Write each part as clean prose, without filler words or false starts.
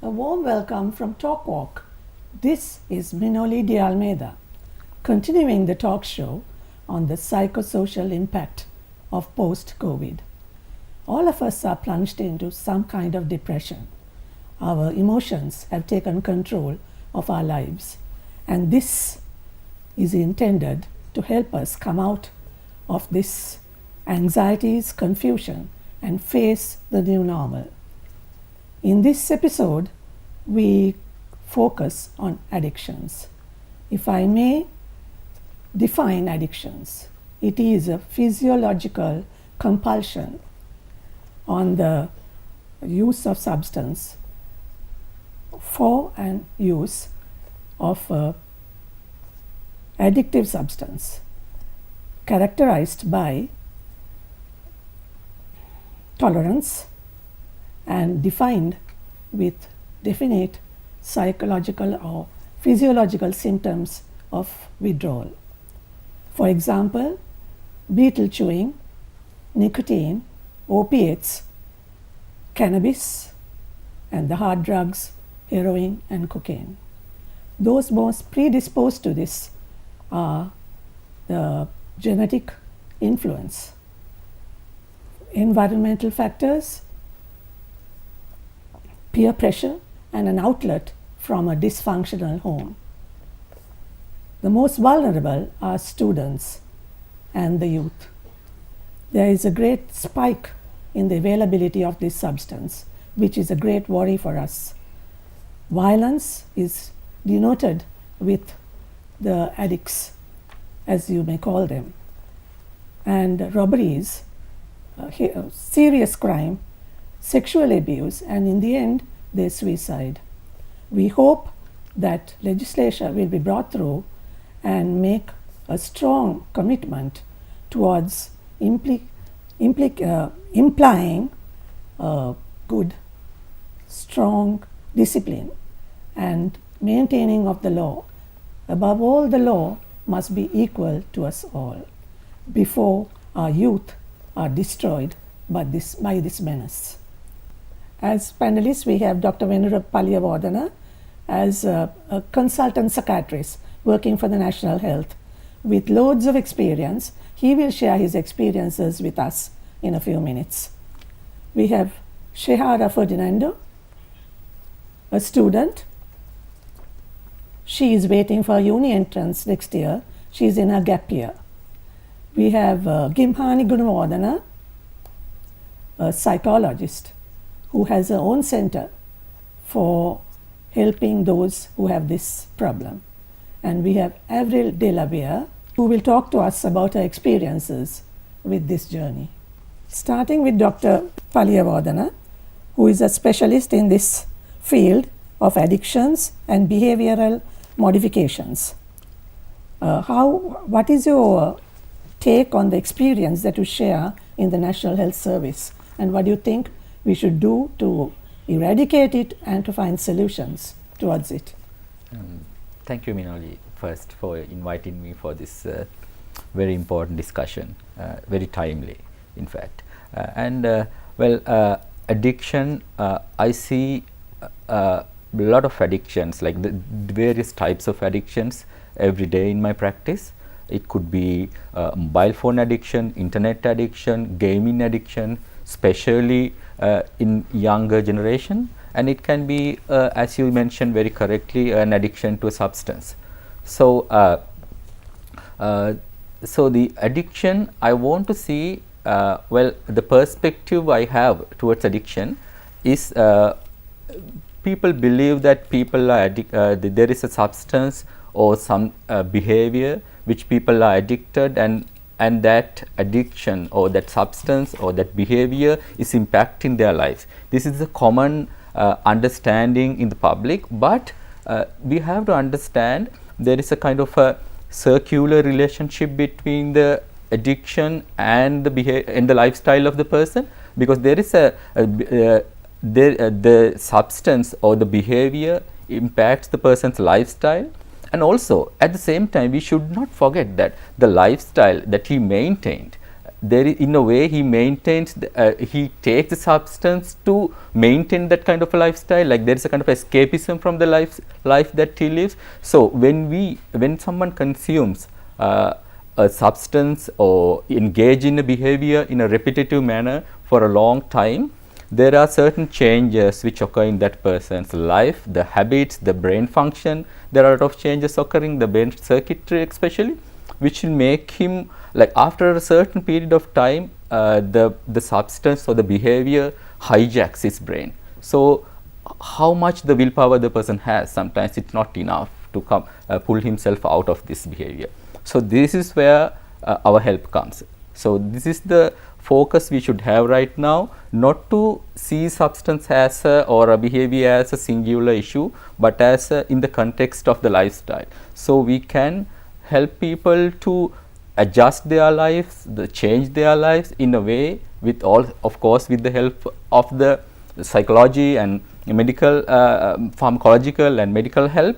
A warm welcome from TALKWALK. This is Minoli de Almeida, continuing the talk show on the psychosocial impact of post-COVID. All of us are plunged into some kind of depression. Our emotions have taken control of our lives, and this is intended to help us come out of this anxieties, confusion, and face the new normal. In this episode, we focus on addictions. If I may define addictions, it is a physiological compulsion on the use of substance for and use of a addictive substance characterized by tolerance and defined with definite psychological or physiological symptoms of withdrawal. For example, betel chewing, nicotine, opiates, cannabis, and the hard drugs, heroin and cocaine. Those most predisposed to this are the genetic influence, environmental factors, peer pressure, and an outlet from a dysfunctional home. The most vulnerable are students and the youth. There is a great spike in the availability of this substance, which is a great worry for us. Violence is denoted with the addicts, as you may call them, and robberies, serious crime, sexual abuse, and in the end, their suicide. We hope that legislation will be brought through and make a strong commitment towards implying good, strong discipline and maintaining of the law. Above all, the law must be equal to us all before our youth are destroyed by this menace. As panelists, we have Dr. Venura Paliyavardhana as a consultant psychiatrist working for the National Health. With loads of experience, he will share his experiences with us in a few minutes. We have Shehara Ferdinando, a student. She is waiting for uni entrance next year. She is in her gap year. We have Gimhani Gunawardana, a psychologist who has her own center for helping those who have this problem. And we have Avril Delavia, who will talk to us about her experiences with this journey. Starting with Dr. Paliyavardhana, who is a specialist in this field of addictions and behavioral modifications. What is your take on the experience that you share in the National Health Service, and what do you think we should do to eradicate it and to find solutions towards it? Thank you, Minoli, first for inviting me for this very important discussion, very timely, in fact. Addiction, I see a lot of addictions, like the various types of addictions every day in my practice. It could be mobile phone addiction, internet addiction, gaming addiction, especially in younger generation, and it can be, as you mentioned very correctly, an addiction to a substance. So the addiction, I want to see, the perspective I have towards addiction is people believe that people are there is a substance or some behavior which people are addicted, and that addiction or that substance or that behavior is impacting their lives. This is a common understanding in the public, but we have to understand there is a kind of a circular relationship between the addiction and the behavior and the lifestyle of the person, because there is the substance or the behavior impacts the person's lifestyle. And also at the same time, we should not forget that the lifestyle that he maintained in a way he maintains, he takes the substance to maintain that kind of a lifestyle, like there is a kind of escapism from the life that he lives. So when someone consumes a substance or engage in a behavior in a repetitive manner for a long time, there are certain changes which occur in that person's life, the habits, the brain function. There are a lot of changes occurring, the brain circuitry especially, which will make him, like after a certain period of time, the substance or the behavior hijacks his brain. So how much the willpower the person has, sometimes it's not enough to pull himself out of this behavior. So this is where our help comes. So this is the focus we should have right now, not to see substance as or a behavior as a singular issue, but as in the context of the lifestyle. So we can help people to adjust their lives, change their lives in a way, with all, of course, with the help of the psychology and medical, pharmacological and medical help.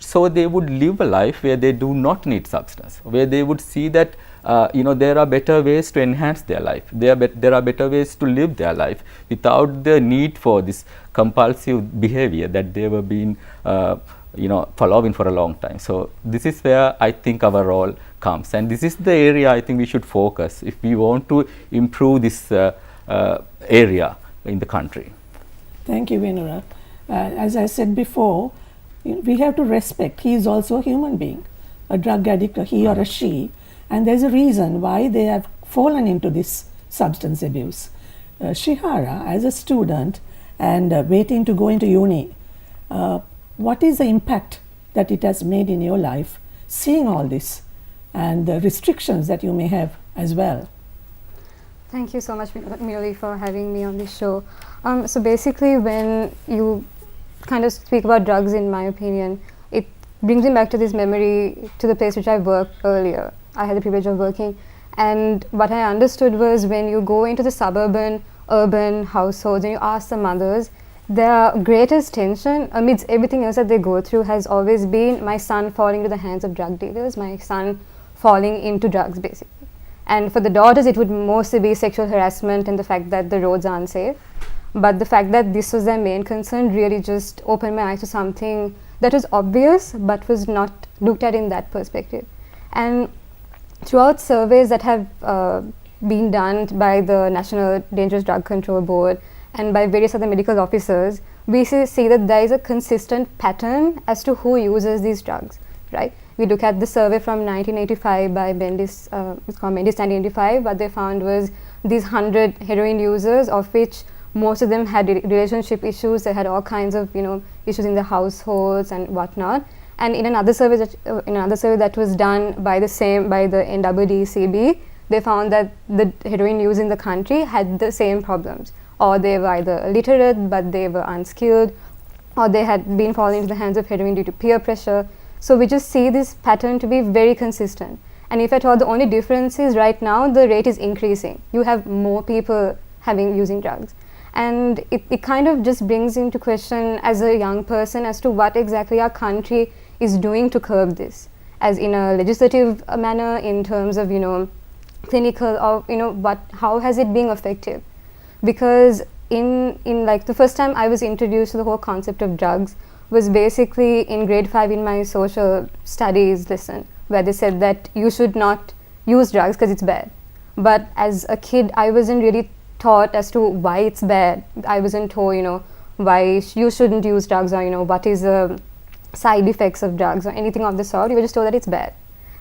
So they would live a life where they do not need substance, where they would see that there are better ways to enhance their life. There are better ways to live their life without the need for this compulsive behavior that they were being following for a long time. So this is where I think our role comes, and this is the area I think we should focus if we want to improve this area in the country. Thank you, Venura. As I said before, we have to respect he is also a human being, a drug addict, a he or a she, and there's a reason why they have fallen into this substance abuse. Shihara, as a student and waiting to go into uni, what is the impact that it has made in your life, seeing all this and the restrictions that you may have as well? Thank you so much, Mirali, for having me on this show. So basically, when you kind of speak about drugs, in my opinion, it brings me back to this memory, to the place which I worked earlier. I had the privilege of working, and what I understood was when you go into the suburban, urban households and you ask the mothers, their greatest tension amidst everything else that they go through has always been my son falling into the hands of drug dealers, my son falling into drugs, basically. And for the daughters, it would mostly be sexual harassment and the fact that the roads are unsafe. But the fact that this was their main concern really just opened my eyes to something that was obvious but was not looked at in that perspective. And throughout surveys that have been done by the National Dangerous Drug Control Board and by various other medical officers, we see that there is a consistent pattern as to who uses these drugs, right? We look at the survey from 1985 by Bendis, it's called Bendis 1985. What they found was these 100 heroin users, of which most of them had relationship issues. They had all kinds of issues in their households and whatnot. And in another survey that was done by the NWDCB, they found that the heroin use in the country had the same problems, or they were either illiterate but they were unskilled, or they had been falling into the hands of heroin due to peer pressure. So we just see this pattern to be very consistent. And if at all, the only difference is right now the rate is increasing. You have more people using drugs. And it kind of just brings into question as a young person as to what exactly our country is doing to curb this, as in a legislative manner, in terms of clinical, or how has it been effective? Because in like the first time I was introduced to the whole concept of drugs was basically in grade 5 in my social studies lesson, where they said that you should not use drugs because it's bad. But as a kid, I wasn't really taught as to why it's bad. I wasn't told, why you shouldn't use drugs, or what is the side effects of drugs or anything of the sort. You were just told that it's bad.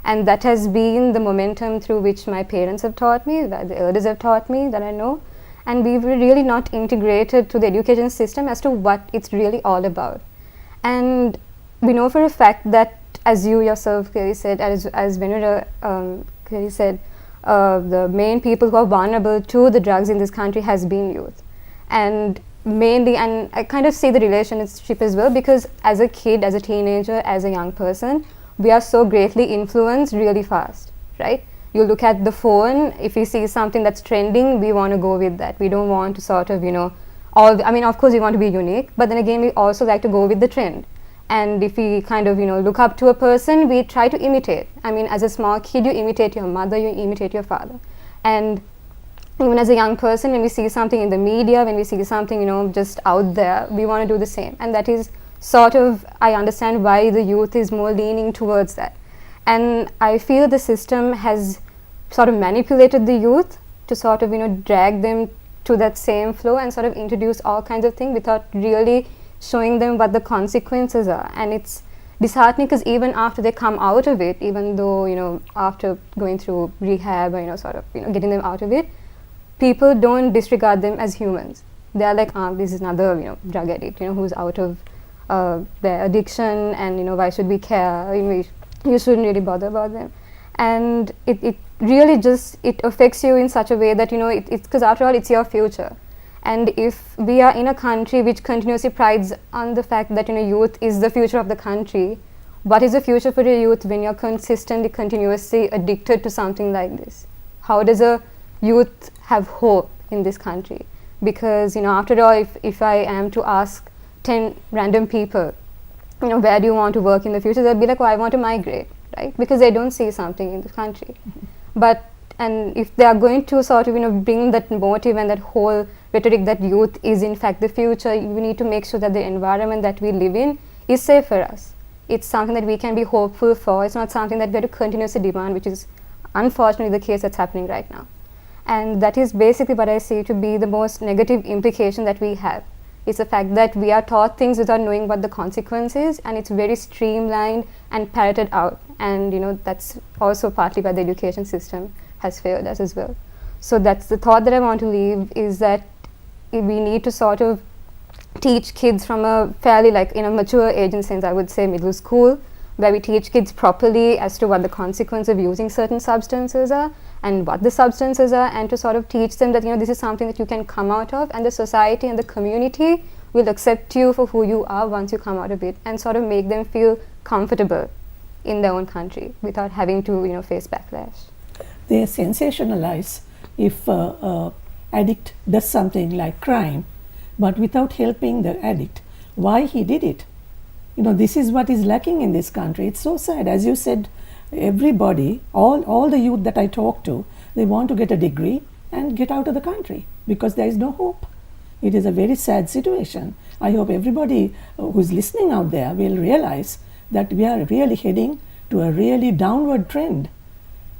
And that has been the momentum through which my parents have taught me, that the elders have taught me, that I know. And we were really not integrated to the education system as to what it's really all about. And we know for a fact that, as you yourself clearly said, as Venura clearly said, the main people who are vulnerable to the drugs in this country has been youth. And mainly, and I kind of see the relationship as well, because as a kid, as a teenager, as a young person, we are so greatly influenced really fast, right? You look at the phone, if we see something that's trending, we want to go with that. We don't want to sort of, of course we want to be unique, but then again, we also like to go with the trend. And if we kind of, look up to a person, we try to imitate. I mean, as a small kid, you imitate your mother, you imitate your father. And even as a young person, when we see something in the media, when we see something, just out there, we want to do the same. And that is sort of, I understand why the youth is more leaning towards that. And I feel the system has sort of manipulated the youth to sort of, drag them to that same flow and sort of introduce all kinds of things without really showing them what the consequences are. And it's disheartening because even after they come out of it, even though, after going through rehab or, sort of, getting them out of it, people don't disregard them as humans. They are like, this is another, drug addict, who's out of their addiction, and, why should we care? You shouldn't really bother about them. And it really just, it affects you in such a way that, it's because after all, it's your future. And if we are in a country which continuously prides on the fact that, youth is the future of the country, what is the future for the youth when you're consistently, continuously addicted to something like this? How does a youth have hope in this country? Because, after all, if I am to ask 10 random people, where do you want to work in the future, they'll be like, oh, I want to migrate, right? Because they don't see something in the country. And if they are going to sort of, bring that motive and that whole rhetoric that youth is in fact the future, we need to make sure that the environment that we live in is safe for us. It's something that we can be hopeful for. It's not something that we have to continuously demand, which is unfortunately the case that's happening right now. And that is basically what I see to be the most negative implication that we have. It's the fact that we are taught things without knowing what the consequence is, and it's very streamlined and parroted out. And that's also partly why the education system has failed us as well. So that's the thought that I want to leave, is that we need to sort of teach kids from a fairly mature age, in sense I would say middle school, where we teach kids properly as to what the consequence of using certain substances are and what the substances are, and to sort of teach them that this is something that you can come out of, and the society and the community will accept you for who you are once you come out of it, and sort of make them feel comfortable in their own country without having to face backlash. They sensationalize if addict does something like crime, but without helping the addict why he did it. This is what is lacking in this country. It's so sad. As you said, everybody, all the youth that I talk to, they want to get a degree and get out of the country because there is no hope. It is a very sad situation. I hope everybody who's listening out there will realize that we are really heading to a really downward trend.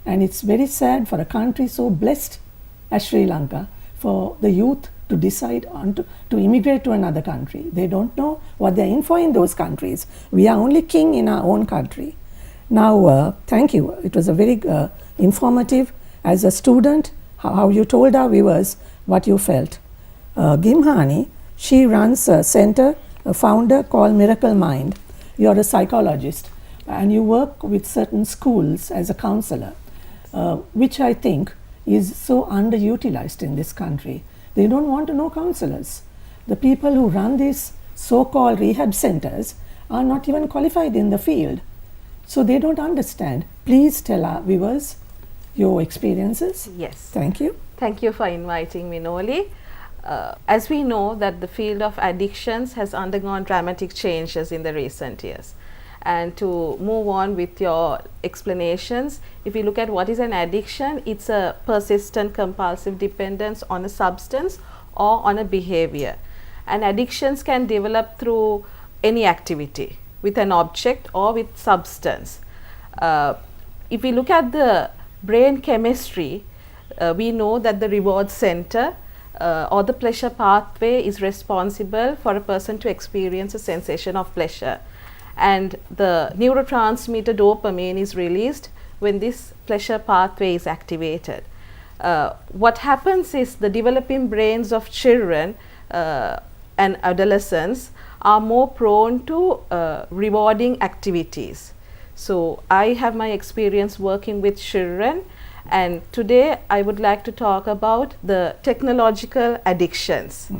And it's very sad for a country so blessed as Sri Lanka, for the youth to decide to immigrate to another country. They don't know what they're in for in those countries. We are only king in our own country. Now, thank you. It was a very informative. As a student, how you told our viewers what you felt. Gimhani, she runs a center, a founder called Miracle Mind. You're a psychologist and you work with certain schools as a counselor, which I think is so underutilized in this country. They don't want to know counselors. The people who run these so-called rehab centers are not even qualified in the field. So they don't understand. Please tell our viewers your experiences. Yes. Thank you. Thank you for inviting me, Noli. As we know that the field of addictions has undergone dramatic changes in the recent years. And to move on with your explanations, if you look at what is an addiction, it's a persistent compulsive dependence on a substance or on a behavior. And addictions can develop through any activity, with an object or with substance. If we look at the brain chemistry, we know that the reward center or the pleasure pathway is responsible for a person to experience a sensation of pleasure. And the neurotransmitter dopamine is released when this pleasure pathway is activated. What happens is the developing brains of children and adolescents are more prone to rewarding activities. So I have my experience working with children, and today I would like to talk about the technological addictions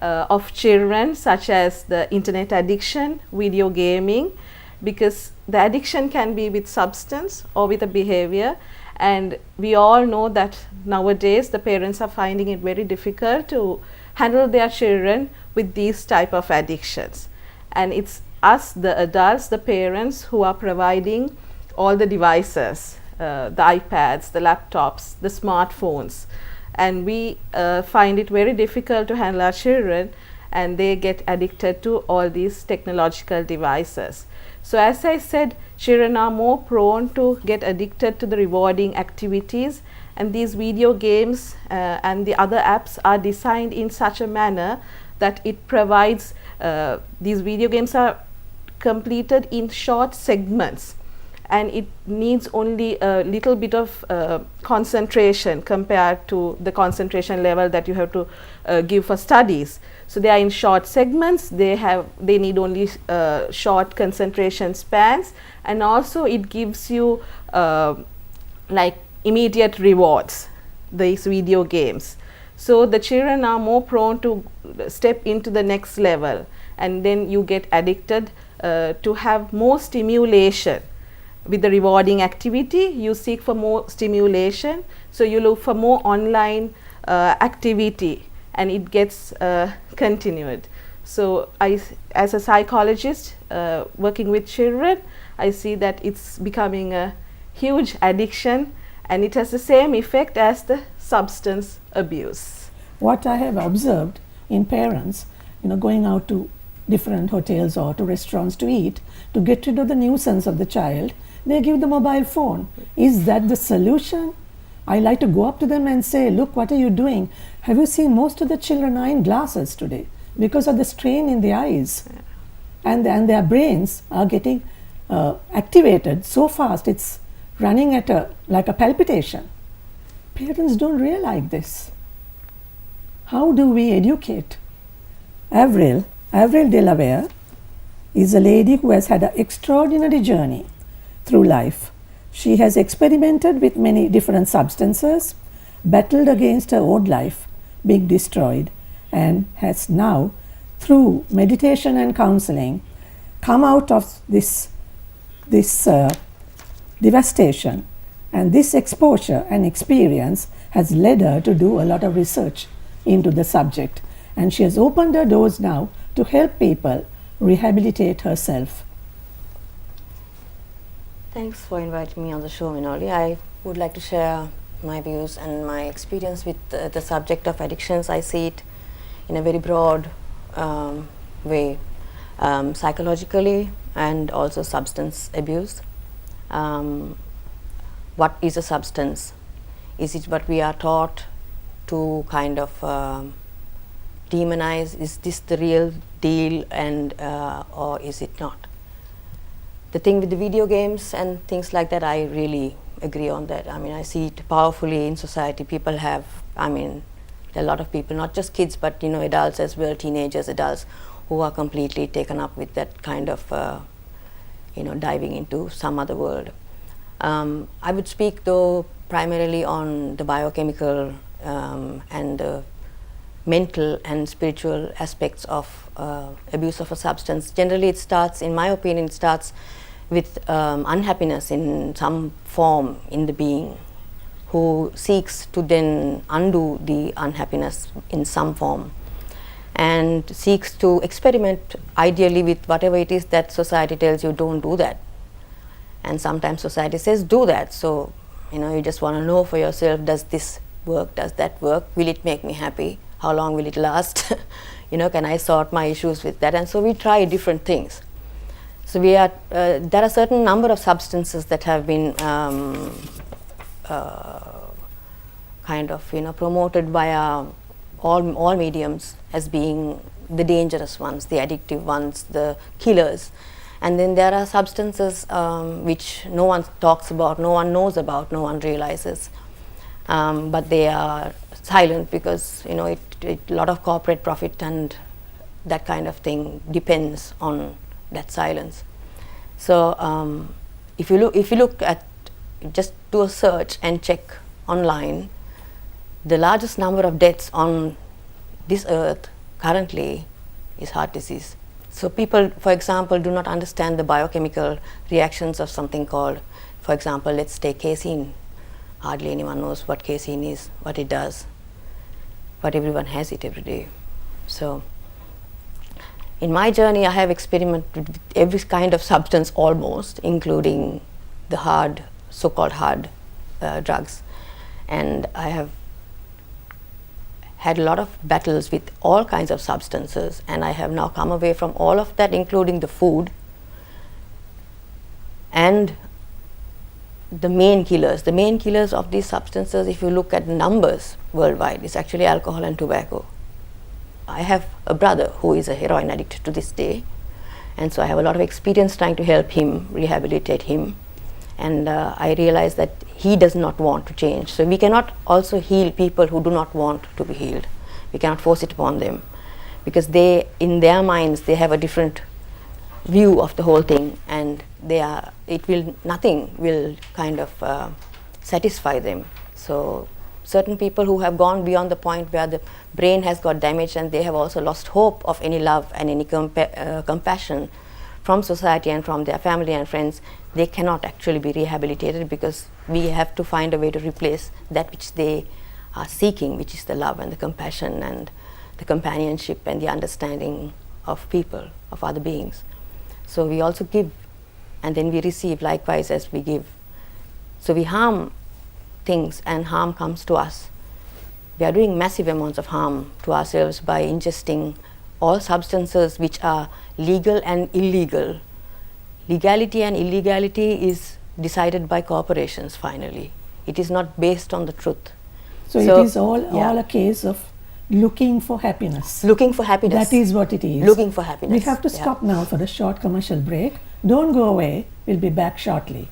of children, such as the internet addiction, video gaming, because the addiction can be with substance or with a behavior. And we all know that nowadays the parents are finding it very difficult to handle their children with these type of addictions. And it's us, the adults, the parents, who are providing all the devices the iPads, the laptops, the smartphones, and we find it very difficult to handle our children, and they get addicted to all these technological devices. So as I said, children are more prone to get addicted to the rewarding activities, and these video games and the other apps are designed in such a manner that it provides, these video games are completed in short segments, and it needs only a little bit of concentration compared to the concentration level that you have to give for studies. So they are in short segments, they need only short concentration spans, and also it gives you like immediate rewards, these video games. So the children are more prone to step into the next level, and then you get addicted to have more stimulation. With the rewarding activity, you seek for more stimulation, so you look for more online activity, and it gets continued. So as a psychologist working with children, I see that it's becoming a huge addiction, and it has the same effect as the substance abuse. What I have observed in parents, going out to different hotels or to restaurants to eat, to get rid of the nuisance of the child, they give the mobile phone. Is that the solution? I like to go up to them and say, look, what are you doing? Have you seen most of the children are in glasses today because of the strain in the eyes? And their brains are getting activated so fast, it's running at like a palpitation. Parents don't realize this. How do we educate? Avril Delaware is a lady who has had an extraordinary journey through life. She has experimented with many different substances, battled against her old life being destroyed, and has now, through meditation and counseling, come out of this devastation. And this exposure and experience has led her to do a lot of research into the subject. And she has opened her doors now to help people rehabilitate herself. Thanks for inviting me on the show, Minoli. I would like to share my views and my experience with the subject of addictions. I see it in a very broad way, psychologically and also substance abuse. What is a substance? Is it what we are taught to kind of demonize? Is this the real deal, and or is it not? The thing with the video games and things like that, I really agree on that. I mean, I see it powerfully in society. People have, I mean, there are a lot of people, not just kids, but adults as well, teenagers, adults, who are completely taken up with that kind of, diving into some other world. I would speak though primarily on the biochemical and the mental and spiritual aspects of abuse of a substance. Generally it starts, in my opinion, it starts with unhappiness in some form in the being, who seeks to then undo the unhappiness in some form, and seeks to experiment ideally with whatever it is that society tells you don't do that. And sometimes society says do that, so you just want to know for yourself, does this work, does that work, will it make me happy, how long will it last, can I sort my issues with that? And so we try different things. So there are a certain number of substances that have been kind of promoted via all mediums as being the dangerous ones, the addictive ones, the killers. And then there are substances which no one talks about, no one knows about, no one realizes, but they are silent because a lot of corporate profit and that kind of thing depends on that silence. So if you look at, just do a search and check online, the largest number of deaths on this earth currently is heart disease. So people, for example, do not understand the biochemical reactions of something called, for example, let's take casein. Hardly anyone knows what casein is, what it does, but everyone has it every day. So in my journey, I have experimented with every kind of substance almost, including the hard so-called hard drugs. And I have had a lot of battles with all kinds of substances, and I have now come away from all of that, including the food and the main killers. The main killers of these substances, if you look at numbers worldwide, is actually alcohol and tobacco. I have a brother who is a heroin addict to this day, and so I have a lot of experience trying to help him, rehabilitate him, and I realize that he does not want to change. So we cannot also heal people who do not want to be healed. We cannot force it upon them, because they, in their minds, they have a different view of the whole thing, and nothing will kind of satisfy them. So certain people who have gone beyond the point where the brain has got damaged, and they have also lost hope of any love and any compassion from society and from their family and friends, they cannot actually be rehabilitated, because we have to find a way to replace that which they are seeking, which is the love and the compassion and the companionship and the understanding of people, of other beings. So we also give, and then we receive likewise as we give. So we harm things, and harm comes to us. We are doing massive amounts of harm to ourselves by ingesting all substances which are legal and illegal. Legality and illegality is decided by corporations finally. It is not based on the truth. So it is all a case of looking for happiness. Looking for happiness. That is what it is. Looking for happiness. We have to stop now for a short commercial break. Don't go away. We'll be back shortly.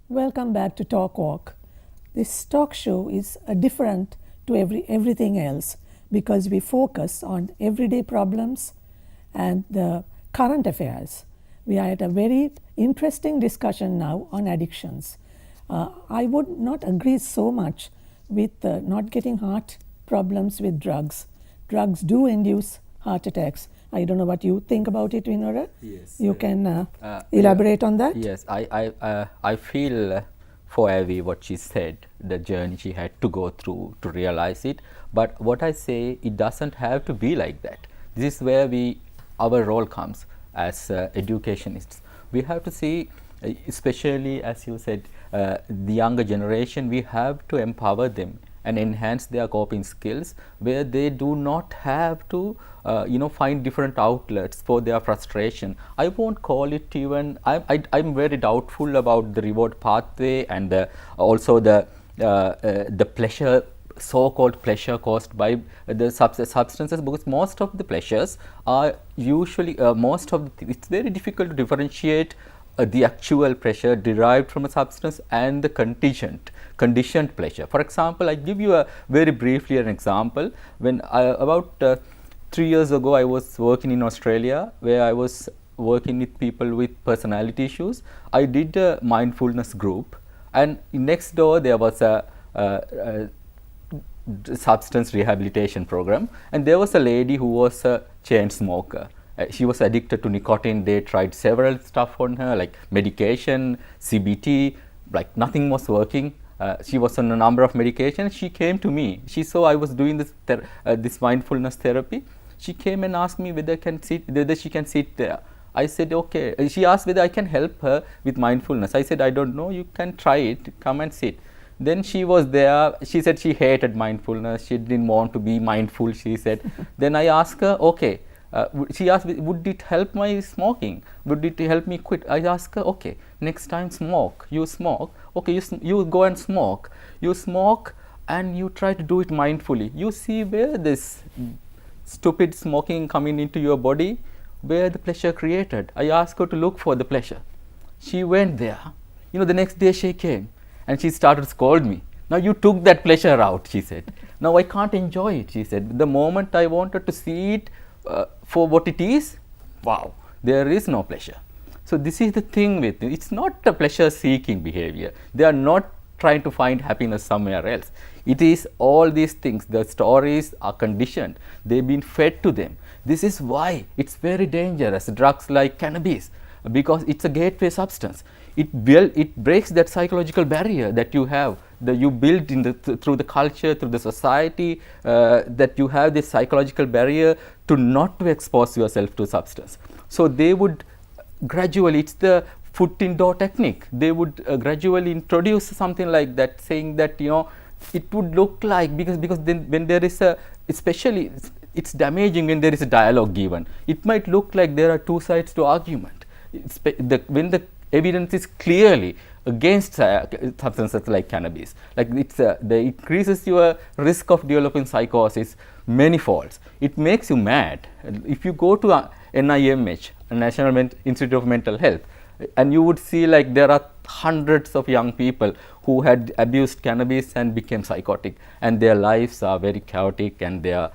Welcome back to TALKWALK. This talk show is different to everything else, because we focus on everyday problems and the current affairs. We are at a very interesting discussion now on addictions. I would not agree so much with not getting heart problems with drugs. Drugs do induce heart attacks. I don't know what you think about it, Vinora. Yes. You can elaborate on that? Yes, I feel for Avi what she said, the journey she had to go through to realize it. But what I say, it doesn't have to be like that. This is where our role comes as educationists. We have to see, especially as you said, the younger generation, we have to empower them and enhance their coping skills, where they do not have to find different outlets for their frustration. I won't call it even, I'm very doubtful about the reward pathway and also the pleasure, so-called pleasure caused by the substances, because most of the pleasures are usually, it's very difficult to differentiate the actual pleasure derived from a substance and the conditioned pleasure. For example, I give you very briefly an example. When about 3 years ago, I was working in Australia, where I was working with people with personality issues. I did a mindfulness group, and next door there was a substance rehabilitation program, and there was a lady who was a chain smoker. She was addicted to nicotine. They tried several stuff on her, like medication, CBT, like nothing was working. She was on a number of medications. She came to me. She saw I was doing this mindfulness therapy. She came and asked me whether she can sit there. I said, okay. She asked whether I can help her with mindfulness. I said, I don't know. You can try it. Come and sit. Then she was there. She said she hated mindfulness. She didn't want to be mindful, she said. Then I asked her, okay. She asked, would it help my smoking? Would it help me quit? I asked her, okay, next time you smoke, okay, you go and smoke. You smoke and you try to do it mindfully. You see where this stupid smoking coming into your body, where the pleasure created. I asked her to look for the pleasure. She went there. The next day she came and she started to scold me. Now you took that pleasure out, she said. Now I can't enjoy it, she said. The moment I wanted to see it, for what it is, wow, there is no pleasure. So this is the thing with it. It's not a pleasure seeking behavior. They are not trying to find happiness somewhere else. It is all these things. The stories are conditioned. They've been fed to them. This is why it's very dangerous, drugs like cannabis, because it's a gateway substance. It breaks that psychological barrier that you have, that you build in through the culture, through the society, that you have this psychological barrier to not to expose yourself to substance. So they would gradually, it's the foot in door technique. They would gradually introduce something like that, saying that, you know, it would look like, because then when there is a, especially it's damaging when there is a dialogue given. It might look like there are two sides to argument. When the evidence is clearly against substances like cannabis, like it increases your risk of developing psychosis many-folds. It makes you mad. If you go to NIMH, National Institute of Mental Health, and you would see like there are hundreds of young people who had abused cannabis and became psychotic, and their lives are very chaotic and they are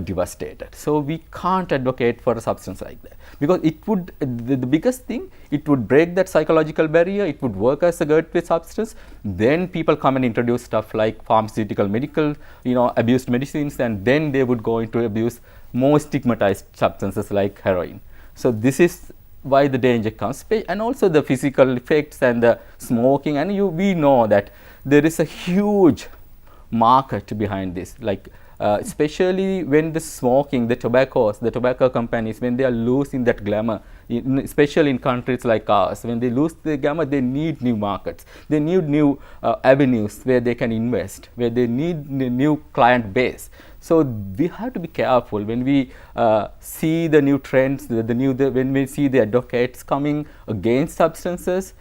devastated. So we can't advocate for a substance like that, because it would, the biggest thing, it would break that psychological barrier. It would work as a gateway substance. Then people come and introduce stuff like pharmaceutical, medical, you know, abused medicines, and then they would go into abuse more stigmatized substances like heroin. So this is why the danger comes, and also the physical effects and the smoking, and we know that there is a huge market behind this, like especially when the smoking, the tobacco companies, when they are losing that glamour, especially in countries like ours, when they lose the glamour, they need new markets, they need new avenues where they can invest, where they need new client base. So we have to be careful when we see the new trends, when we see the advocates coming against substances.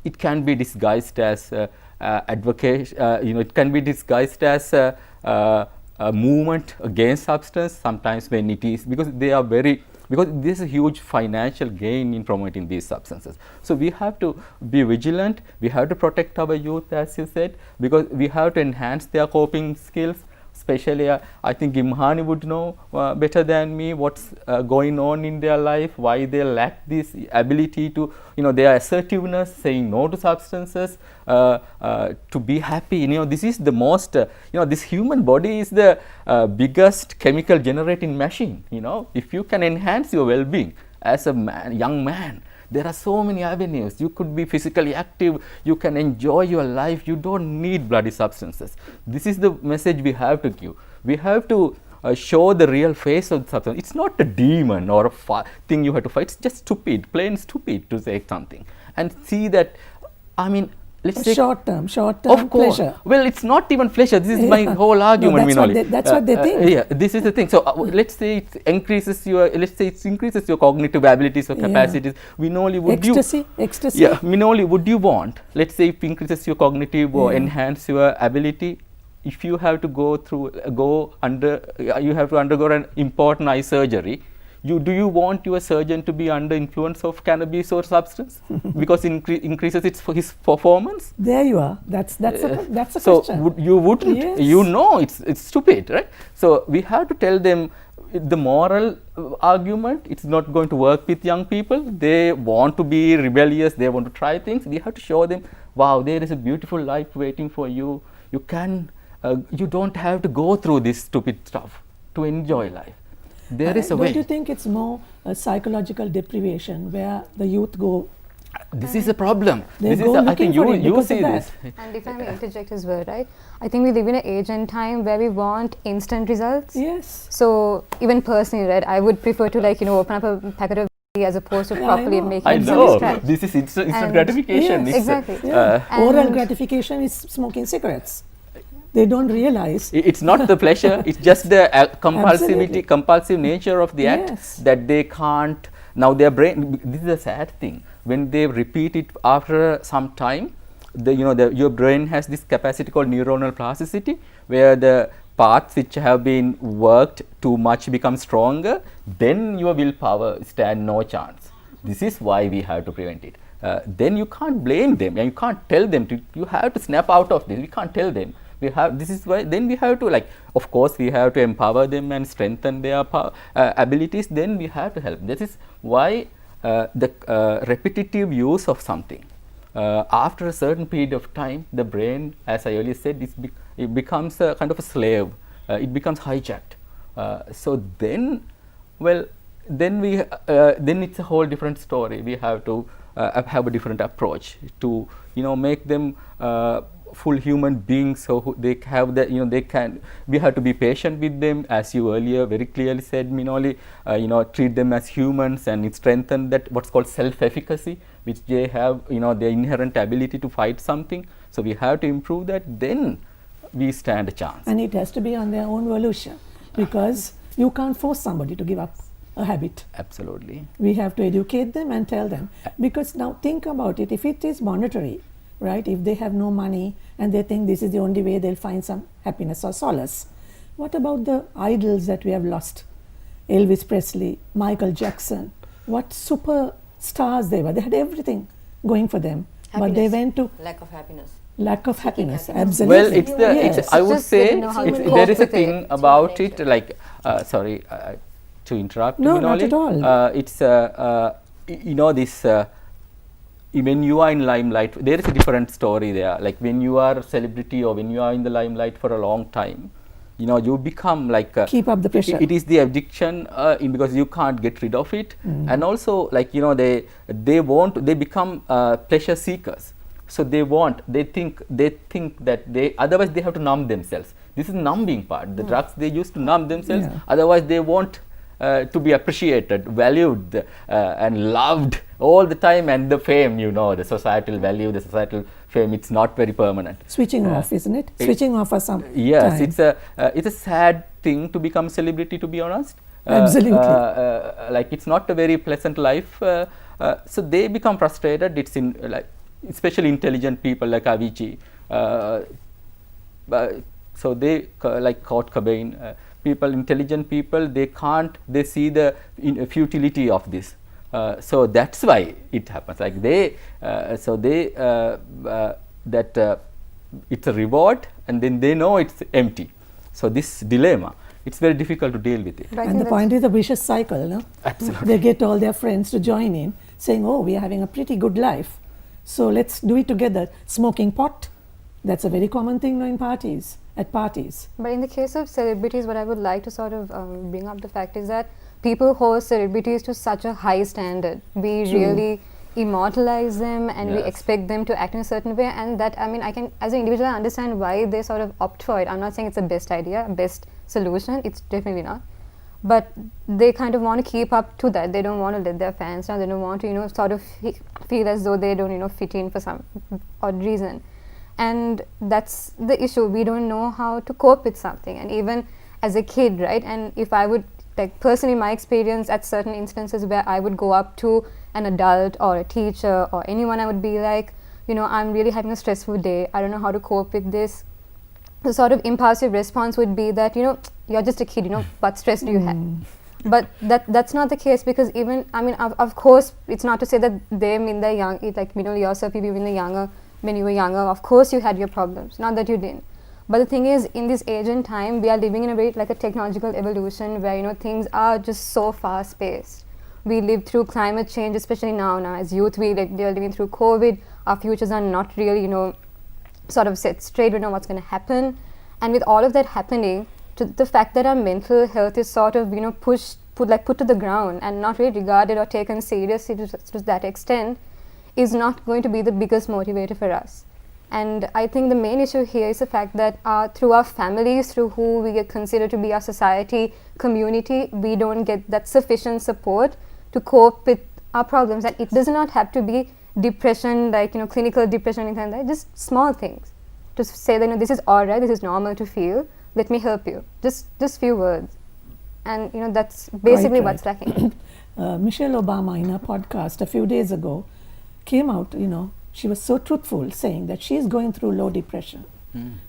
It can be disguised as advocation, it can be disguised as a movement against substance, sometimes when it is, because there's a huge financial gain in promoting these substances. So we have to be vigilant, we have to protect our youth, as you said, because we have to enhance their coping skills. Especially, I think Imhani would know better than me what's going on in their life, why they lack this ability to, their assertiveness, saying no to substances, to be happy. This is the most, this human body is the biggest chemical generating machine. If you can enhance your well-being as a young man, there are so many avenues. You could be physically active, you can enjoy your life, you don't need bloody substances. This is the message we have to give. We have to show the real face of the substance. It's not a demon or a thing you have to fight, it's just stupid, plain stupid to say something. And see that, let's say short-term of course. pleasure. Well, it's not even pleasure. This is my whole argument. That's what they think. Yeah, this is the thing. So let's say it increases your cognitive abilities or capacities. Minoli, would ecstasy. Yeah, Minoli, would you want? Let's say it increases your cognitive or enhance your ability. If you have to you have to undergo an important eye surgery. Do you want your surgeon to be under influence of cannabis or substance because it increases his performance? There you are. That's a so question. You wouldn't. Yes. It's stupid, right? So we have to tell them the moral argument. It's not going to work with young people. They want to be rebellious. They want to try things. We have to show them, wow, there is a beautiful life waiting for you. You can. You don't have to go through this stupid stuff to enjoy life. There is a way. Don't you think it's more a psychological deprivation where the youth go? This is a problem. I think you see this. And if I may interject as well, right? I think we live in an age and time where we want instant results. Yes. So even personally, right, I would prefer to open up a packet of as opposed to properly making I it from know. scratch. This is instant gratification. Yes, exactly. Oral gratification is smoking cigarettes. They don't realize. It's not the pleasure, it's just the Absolutely. compulsive nature of the act that they can't. Now their brain, this is a sad thing. When they repeat it after some time, your brain has this capacity called neuronal plasticity, where the parts which have been worked too much become stronger, then your willpower stand no chance. This is why we have to prevent it. Then you can't blame them, and you can't tell them you have to snap out of this. We can't tell them. This is why then we have to of course we have to empower them and strengthen their abilities. Then we have to help. This is why the repetitive use of something. After a certain period of time, the brain, as I earlier said, it becomes a kind of a slave. It becomes hijacked. So then, well, then it's a whole different story. We have to have a different approach to, make them full human beings, so they have the, we have to be patient with them, as you earlier very clearly said, Minoli, treat them as humans, and it strengthen that what's called self-efficacy, which they have, their inherent ability to fight something. So we have to improve that, then we stand a chance. And it has to be on their own volition, because you can't force somebody to give up a habit. Absolutely. We have to educate them and tell them, because now think about it, if it is monetary, right, if they have no money and they think this is the only way they'll find some happiness or solace, what about the idols that we have lost? Elvis Presley, Michael Jackson, what super stars they were. They had everything going for them, Happiness. But they went to Lack of happiness. lack of happiness. happiness. Absolutely. Well, Yes. I would Just say they know how to cope there is a with thing it. about it, like, sorry to interrupt. No, Minoli. not at all. It's this. When you are in limelight, there is a different story there. Like when you are a celebrity or when you are in the limelight for a long time, you become like Keep up the pressure. It is the addiction, because you can't get rid of it, and also like they become pleasure seekers. So they think that otherwise they have to numb themselves. This is the numbing part. The drugs they use to numb themselves. Yeah. Otherwise they want to be appreciated, valued, and loved all the time, and the fame, the societal value, the societal fame, it's not very permanent. Switching off, isn't it? Switching off for some Yes, time. it's a sad thing to become a celebrity, to be honest. Absolutely. Like it's not a very pleasant life. So they become frustrated. It's in like especially intelligent people like Avicii. So they like Kurt Cobain. Intelligent people, they see the futility of this. So that's why it happens. Like it's a reward, and then they know it's empty. So this dilemma, it's very difficult to deal with it. But I And think the point is a vicious cycle, no? Absolutely. They get all their friends to join in, saying, oh, we are having a pretty good life, so let's do it together. Smoking pot, that's a very common thing now at parties. But in the case of celebrities, what I would like to sort of bring up the fact is that people hold celebrities to such a high standard. We True. really immortalize them, and we Yes. expect them to act in a certain way, and that, I can, as an individual, I understand why they sort of opt for it. I'm not saying it's the best idea, best solution, it's definitely not. But they kind of want to keep up to that. They don't want to let their fans down. They don't want to, sort of feel as though they don't, fit in for some odd reason. And that's the issue. We don't know how to cope with something. And even as a kid, right? And if I would, like personally, my experience at certain instances where I would go up to an adult or a teacher or anyone, I would be like, I'm really having a stressful day. I don't know how to cope with this. The sort of impulsive response would be that, you're just a kid, what stress do you have? But that's not the case, because even, of course, it's not to say that they mean they're young, yourself, when you were younger, of course you had your problems, not that you didn't. But the thing is, in this age and time, we are living in a very like a technological evolution where things are just so fast paced. We live through climate change, especially now as youth, we are living through COVID. Our futures are not really sort of set straight. We know what's going to happen, and with all of that happening, to the fact that our mental health is sort of put to the ground and not really regarded or taken seriously to that extent, is not going to be the biggest motivator for us. And I think the main issue here is the fact that through our families, through who we get considered to be our society, community, we don't get that sufficient support to cope with our problems. And it does not have to be depression, like clinical depression, anything like that, just small things. To say that this is alright, this is normal to feel, let me help you. Just few words. And that's basically Right. what's lacking. Michelle Obama, in her podcast a few days ago, came out, she was so truthful, saying that she is going through low depression.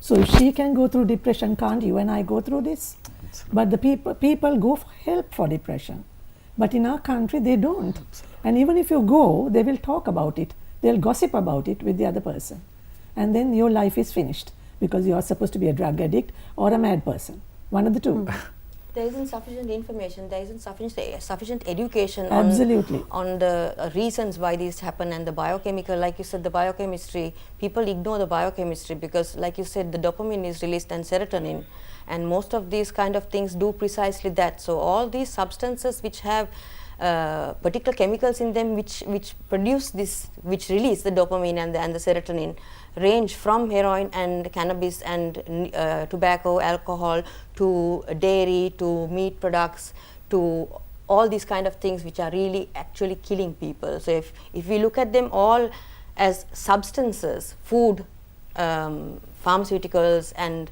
So if she can go through depression, can't you and I go through this? But the people go for help for depression. But in our country, they don't. And even if you go, they will talk about it. They'll gossip about it with the other person. And then your life is finished, because you are supposed to be a drug addict or a mad person. One of the two. there isn't sufficient information, there isn't sufficient education Absolutely. on the reasons why these happen, and the biochemical, like you said, the biochemistry. People ignore the biochemistry because, like you said, the dopamine is released and serotonin, and most of these kind of things do precisely that. So all these substances which have particular chemicals in them which produce this, which release the dopamine and the serotonin, range from heroin and cannabis and tobacco, alcohol, to dairy, to meat products, to all these kind of things which are really actually killing people. So if we look at them all as substances, food, pharmaceuticals and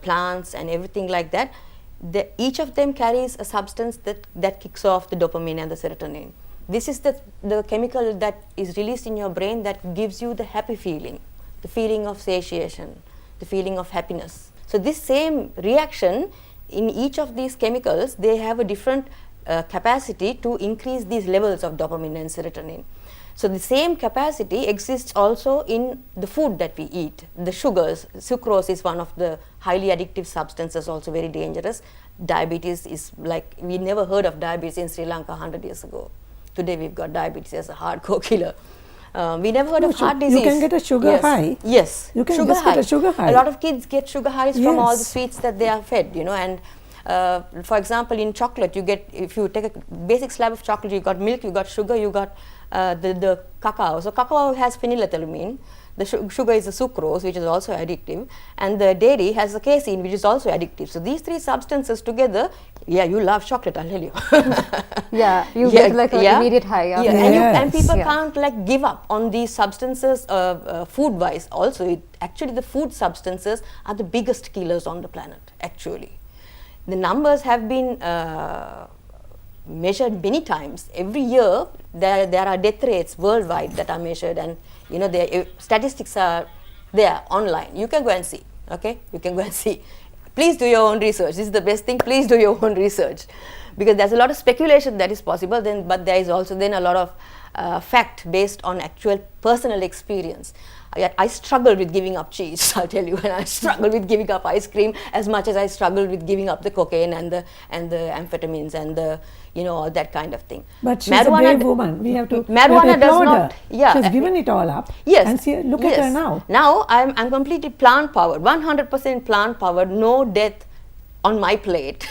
plants and everything like that, each of them carries a substance that kicks off the dopamine and the serotonin. This is the chemical that is released in your brain that gives you the happy feeling, the feeling of satiation, the feeling of happiness. So this same reaction in each of these chemicals, they have a different capacity to increase these levels of dopamine and serotonin. So the same capacity exists also in the food that we eat. The sugars, sucrose is one of the highly addictive substances, also very dangerous. Diabetes is like, we never heard of diabetes in Sri Lanka 100 years ago. Today we've got diabetes as a hardcore killer. We never heard of heart disease. You can get a sugar high. Yes, You can sugar just get a sugar high. A lot of kids get sugar highs from all the Yes. sweets that they are fed, you know. And for example, in chocolate, you get, if you take a basic slab of chocolate, you got milk, you got sugar, you got the cacao. So cacao has phenylethylamine. The sugar is the sucrose, which is also addictive, and the dairy has the casein, which is also addictive. So these three substances together, yeah, you love chocolate, I'll tell you. Yeah, you get like an immediate high. Yeah, Yes. and people can't like give up on these substances food-wise. Also, actually the food substances are the biggest killers on the planet, actually. The numbers have been measured many times. Every year there are death rates worldwide that are measured, and you know, the statistics are there online. You can go and see. Okay, you can go and see. Please do your own research. This is the best thing. Please do your own research, because there's a lot of speculation that is possible. But there is also then a lot of fact based on actual personal experience. I struggled with giving up cheese, I'll tell you, and I struggled with giving up ice cream as much as I struggled with giving up the cocaine and the amphetamines and the, you know, that kind of thing. But she's a brave woman. We have to marijuana does applaud not. her. Yeah, she's given it all up. Yes. And see, look at her now. Now I'm completely plant powered, 100% plant powered, no death on my plate.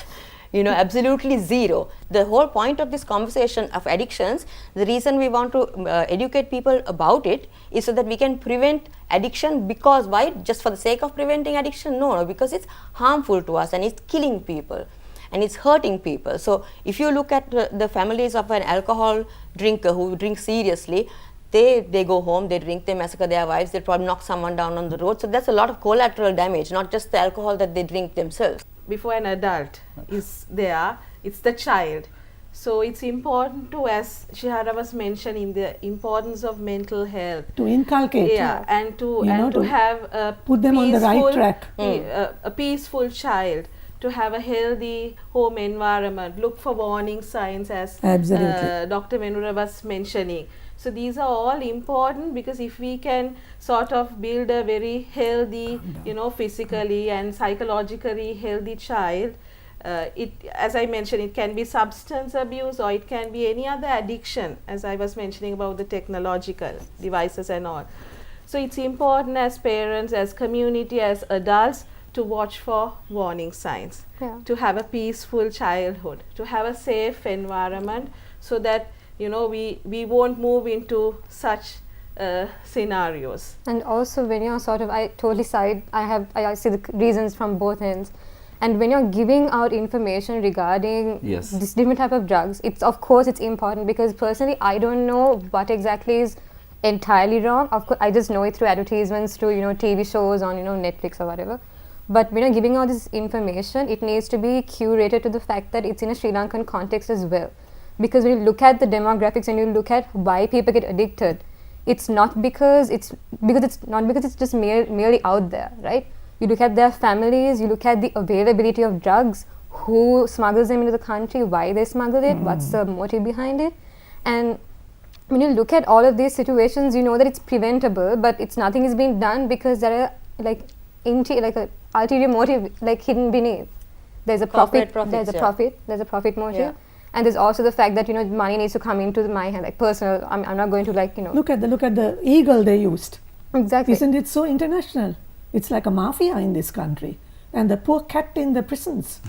You know, absolutely zero. The whole point of this conversation of addictions, the reason we want to educate people about it is so that we can prevent addiction. Because why? Just for the sake of preventing addiction? No, because it's harmful to us and it's killing people and it's hurting people. So if you look at the families of an alcohol drinker who drinks seriously, they go home, they drink, they massacre their wives, they probably knock someone down on the road. So that's a lot of collateral damage, not just the alcohol that they drink themselves. Before an adult is there, it's the child. So it's important to, as Shihara was mentioning, the importance of mental health. To inculcate. Yeah, and to have a put them on the right track. A peaceful child, to have a healthy home environment, look for warning signs, as Dr. Menura was mentioning. So these are all important, because if we can sort of build a very healthy, you know, physically and psychologically healthy child, as I mentioned, it can be substance abuse or it can be any other addiction, as I was mentioning about the technological devices and all. So it's important as parents, as community, as adults, to watch for warning signs, to have a peaceful childhood, to have a safe environment, so that, you know, we won't move into such scenarios. And also when you're sort of, I totally side, I see the reasons from both ends. And when you're giving out information regarding this different type of drugs, it's, of course, it's important, because personally I don't know what exactly is entirely wrong. Of course, I just know it through advertisements, through, you know, TV shows on, you know, Netflix or whatever. But when you're giving out this information, it needs to be curated to the fact that it's in a Sri Lankan context as well. Because when you look at the demographics and you look at why people get addicted, it's not because it's just merely out there, right? You look at their families, you look at the availability of drugs, who smuggles them into the country, why they smuggle it, what's the motive behind it. And when you look at all of these situations, you know that it's preventable, but nothing is being done because there are like an ulterior motive like hidden beneath. there's a Corporate profit, there's a profits, there's a profit motive. Yeah. And there's also the fact that, money needs to come into my hand, like personal. I'm not going to Look at the eagle they used. Exactly. Isn't it so international? It's like a mafia in this country. And the poor cat in the prisons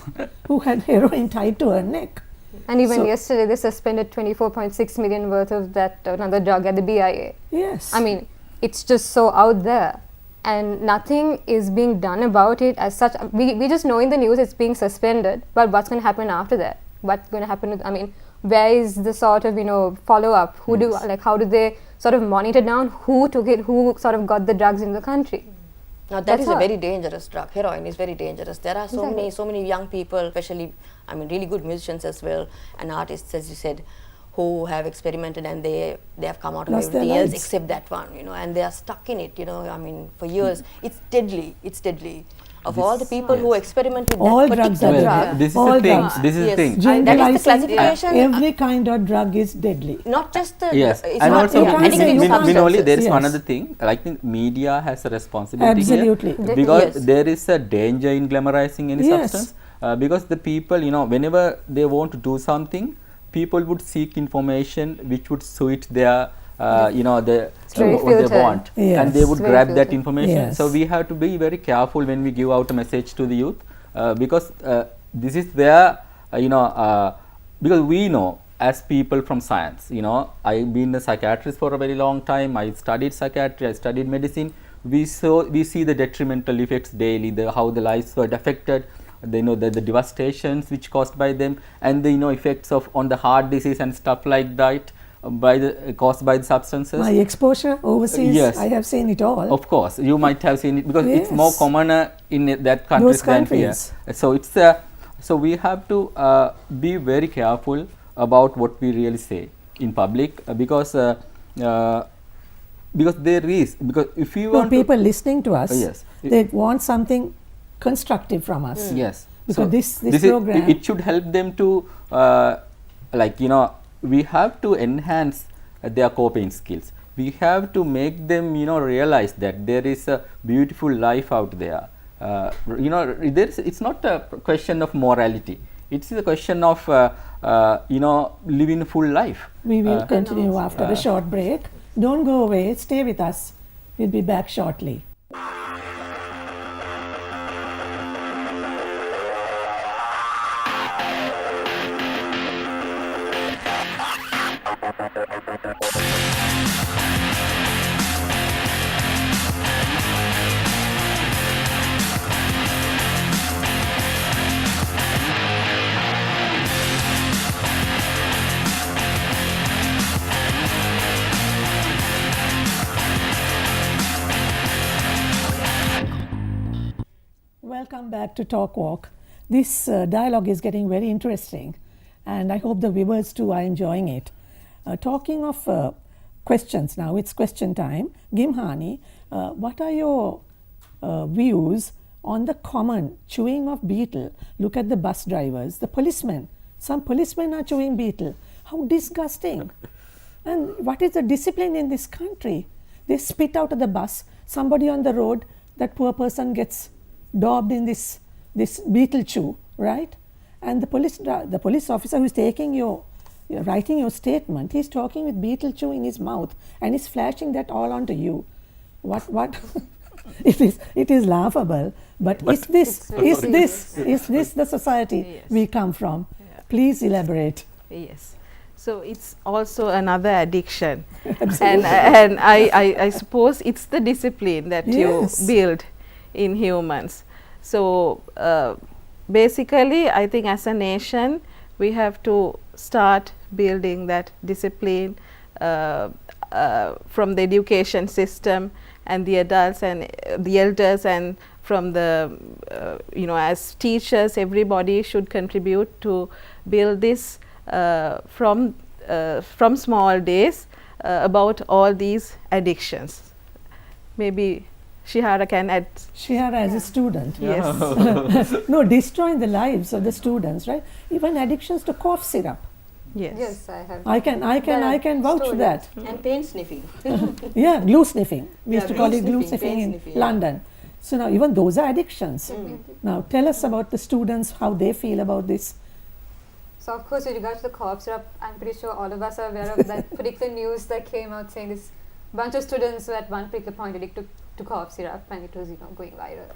who had heroin tied to her neck. And even So- yesterday, they suspended 24.6 million worth of that another drug at the BIA. Yes. I mean, it's just so out there, and nothing is being done about it as such. We just know in the news it's being suspended, but what's going to happen after that? What's going to happen with, where is the sort of, follow up? How do they sort of monitor down who took it, who sort of got the drugs in the country? Now that That's is a all. very dangerous drug. Heroin is very dangerous. There are so many young people, especially really good musicians as well, and artists, as you said, who have experimented and they have come out of Lost their everything else lives. except that one, and they are stuck in it. For years. It's deadly. It's deadly. Of all the people who experiment with All that drugs particular are Well, drug, this is All the thing. drugs. This is the Yes. thing. That is the Generalizing classification. every kind of drug is deadly. not just the Yes, it's and not also you can't say you can't Minoli, there is Yes. one other thing. Like the media has a responsibility Absolutely. here because Yes. there is a danger in glamorizing any Yes. substance. Because the people, whenever they want to do something, people would seek information which would suit their, very what they filtered. want, and they Yes. would Very grab that filtered. information. Yes. So we have to be very careful when we give out a message to the youth, because this is where, because we know as people from science, I've been a psychiatrist for a very long time. I studied psychiatry, I studied medicine. We see the detrimental effects daily, how the lives were affected, the devastations which caused by them, and the effects on the heart disease and stuff like that caused by the substances. My exposure overseas, Yes. I have seen it all. Of course, you might have seen it because it's more Yes. commoner in that countries than here. countries. So it's so we have to be very careful about what we really say in public, because there is, because if you No, want people listening to us, Yes. they want something constructive from us. yes, Because this is, program- it should help them to we have to enhance their coping skills. We have to make them realize that there is a beautiful life out there. It's not a question of morality. It's a question of living a full life. We will continue after a short break. Don't go away, stay with us. We'll be back shortly. Welcome back to TalkWalk. This dialogue is getting very interesting, and I hope the viewers too are enjoying it. Talking of questions now, it's question time. Gimhani, what are your views on the common chewing of betel? Look at the bus drivers, the policemen. Some policemen are chewing betel. How disgusting. And what is the discipline in this country? They spit out of the bus, somebody on the road, that poor person gets daubed in this betel chew, right? And the police officer who is taking writing your statement, he's talking with betel chew in his mouth and he's flashing that all onto you. What? It is laughable, but is this the society Yes. we come from? Yeah. Please elaborate. Yes. So it's also another addiction, and I suppose it's the discipline that Yes. you build in humans. So basically, I think as a nation, we have to start building that discipline from the education system and the adults and the elders, and from the as teachers, everybody should contribute to build this from small days about all these addictions. Maybe Shihara can add. Shihara as a student. Yes. No, destroying the lives of the students, right? Even addictions to cough syrup. Yes. I have. I can vouch for that. and pain sniffing. Yeah, glue sniffing. We used to glue call it glue sniffing, sniffing pain in sniffing, yeah. London. So now even those are addictions. Now tell us about the students, how they feel about this. So of course, with regards to the cough syrup, I'm pretty sure all of us are aware of that particular news that came out saying this bunch of students were at one particular point addicted to cough syrup, and it was going viral.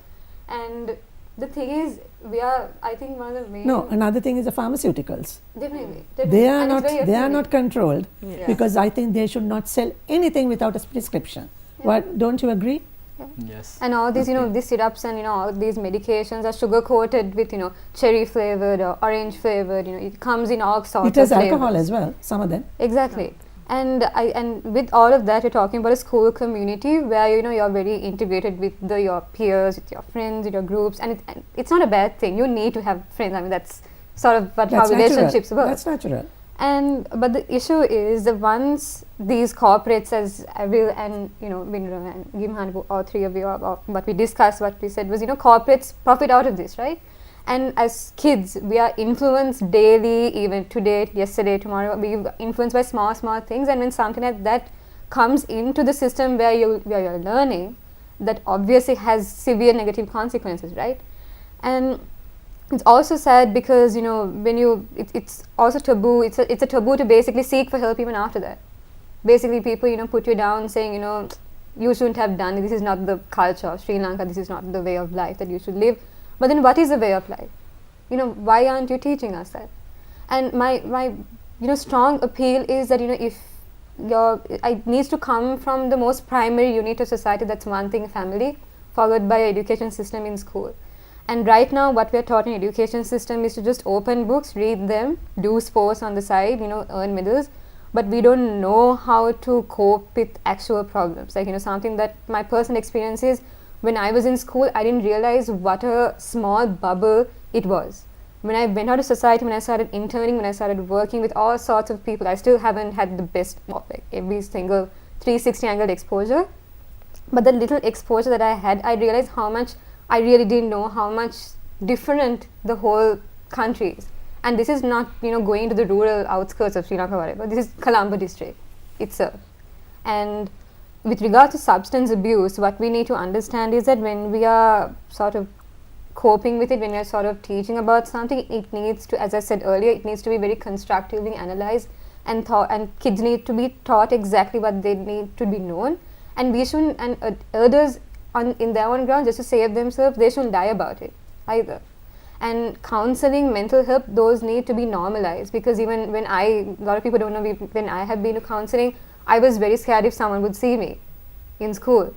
And the thing is, I think one of the main Another thing is the pharmaceuticals. Definitely. They are And it's very they are appealing. not controlled Yeah. because I think they should not sell anything without a prescription. Yeah. What, don't you agree? Yes. And all these, Okay. these syrups and all these medications are sugar coated with, cherry flavored or orange flavored. It comes in all sorts It has of alcohol flavors. as well, some of them. Exactly. And with all of that, you're talking about a school community where you're very integrated with your peers, with your friends, with your groups, and it's not a bad thing. You need to have friends. I mean, that's sort of how That's relationships natural. work. That's natural. But the issue is that once these corporates, as Avril and Binra and Gimhan, all three of you, what we discussed, what we said was corporates profit out of this, right? And as kids, we are influenced daily, even today, yesterday, tomorrow. We're influenced by small things, and when something like that comes into the system where you're learning, that obviously has severe negative consequences, right? And it's also sad because it's also taboo. It's a taboo to basically seek for help even after that. Basically, people put you down, saying you shouldn't have done it. This is not the culture of Sri Lanka. This is not the way of life that you should live. But then, what is the way of life? Why aren't you teaching us that? And my strong appeal is that if it needs to come from the most primary unit of society. That's one thing, family, followed by education system in school. And right now, what we are taught in education system is to just open books, read them, do sports on the side, earn medals, but we don't know how to cope with actual problems. Like, something that my personal experience is, when I was in school, I didn't realize what a small bubble it was. When I went out of society, when I started interning, when I started working with all sorts of people, I still haven't had the best, every single 360 angled exposure. But the little exposure that I had, I realized I really didn't know how much different the whole country is. And this is not, going to the rural outskirts of Sri Lanka or whatever. This is Colombo district itself. And with regard to substance abuse, what we need to understand is that when we are sort of coping with it, when we are sort of teaching about something, it needs to, as I said earlier, it needs to be very constructively analyzed and thought, and kids need to be taught exactly what they need to be known. And we shouldn't, and others in their own ground, just to save themselves, they shouldn't die about it either. And counseling, mental health, those need to be normalized, because even when a lot of people don't know, when I have been to counseling, I was very scared if someone would see me in school.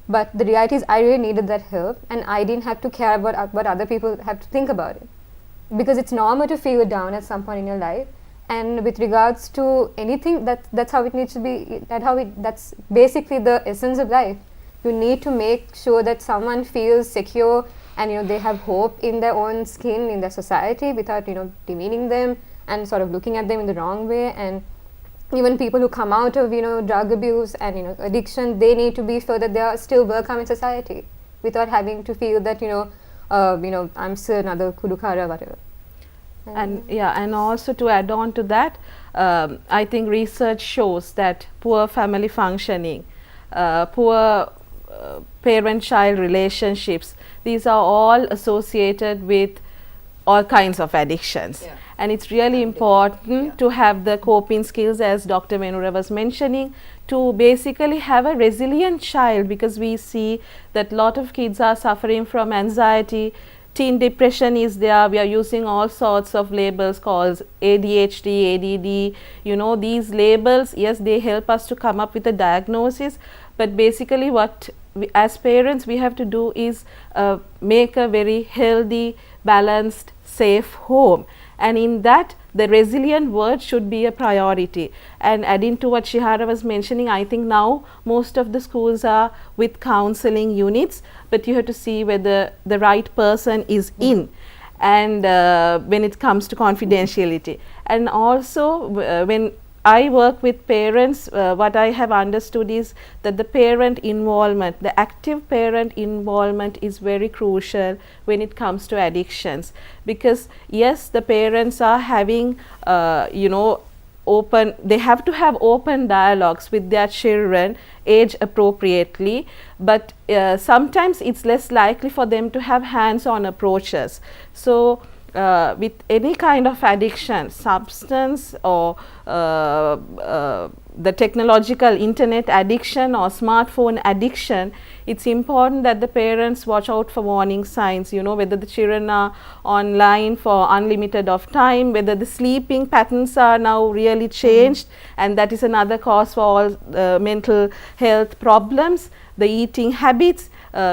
But the reality is, I really needed that help, and I didn't have to care about what other people have to think about it. Because it's normal to feel down at some point in your life. And with regards to anything, that's how it needs to be, that's basically the essence of life. You need to make sure that someone feels secure and they have hope in their own skin, in their society, without demeaning them and sort of looking at them in the wrong way. And even people who come out of drug abuse and addiction, they need to be sure that they are still welcome in society without having to feel that I'm still another kudukara, whatever. And also to add on to that, I think research shows that poor family functioning, poor parent-child relationships, these are all associated with all kinds of addictions. Yeah. And it's really important to have the coping skills, as Dr. Menura was mentioning, to basically have a resilient child, because we see that a lot of kids are suffering from anxiety. Teen depression is there. We are using all sorts of labels called ADHD, ADD. These labels, yes, they help us to come up with a diagnosis, but basically what as parents we have to do is make a very healthy, balanced, safe home. And in that, the resilient word should be a priority. And adding to what Shihara was mentioning, I think now most of the schools are with counseling units, but you have to see whether the right person is in, and when it comes to confidentiality. And also when I work with parents, what I have understood is that the parent involvement, the active parent involvement is very crucial when it comes to addictions, because yes, the parents are having they have to have open dialogues with their children age appropriately, but sometimes it's less likely for them to have hands-on approaches. So with any kind of addiction, substance or the technological internet addiction or smartphone addiction, it's important that the parents watch out for warning signs, you know, whether the children are online for unlimited of time, whether the sleeping patterns are now really changed, and that is another cause for all mental health problems, the eating habits,